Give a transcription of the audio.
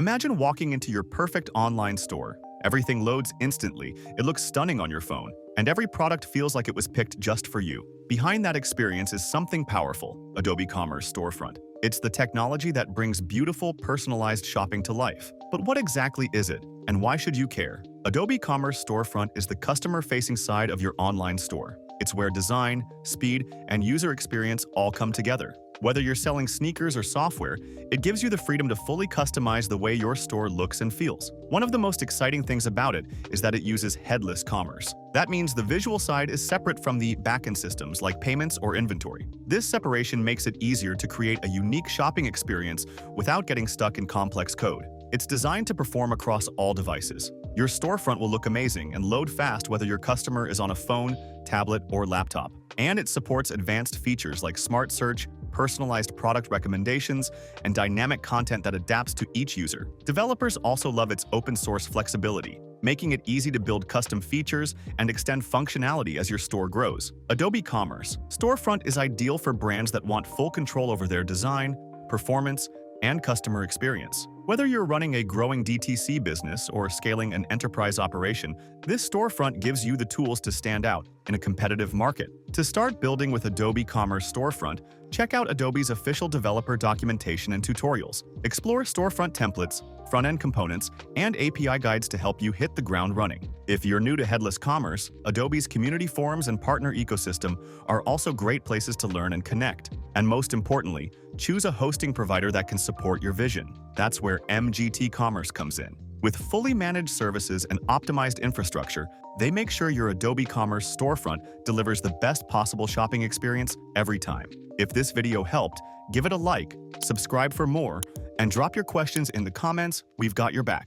Imagine walking into your perfect online store. Everything loads instantly, it looks stunning on your phone, and every product feels like it was picked just for you. Behind that experience is something powerful: Adobe Commerce Storefront. It's the technology that brings beautiful, personalized shopping to life. But what exactly is it, and why should you care? Adobe Commerce Storefront is the customer-facing side of your online store. It's where design, speed, and user experience all come together. Whether you're selling sneakers or software, it gives you the freedom to fully customize the way your store looks and feels. One of the most exciting things about it is that it uses headless commerce. That means the visual side is separate from the backend systems like payments or inventory. This separation makes it easier to create a unique shopping experience without getting stuck in complex code. It's designed to perform across all devices. Your storefront will look amazing and load fast whether your customer is on a phone, tablet, or laptop. And it supports advanced features like smart search, personalized product recommendations, and dynamic content that adapts to each user. Developers also love its open-source flexibility, making it easy to build custom features and extend functionality as your store grows. Adobe Commerce Storefront is ideal for brands that want full control over their design, performance, and customer experience. Whether you're running a growing DTC business or scaling an enterprise operation, this storefront gives you the tools to stand out in a competitive market. To start building with Adobe Commerce Storefront, check out Adobe's official developer documentation and tutorials. Explore storefront templates, front-end components, and API guides to help you hit the ground running. If you're new to headless commerce, Adobe's community forums and partner ecosystem are also great places to learn and connect. And most importantly, choose a hosting provider that can support your vision. That's where MGT-COMMERCE comes in. With fully managed services and optimized infrastructure, they make sure your Adobe Commerce Storefront delivers the best possible shopping experience every time. If this video helped, give it a like, subscribe for more, and drop your questions in the comments. We've got your back.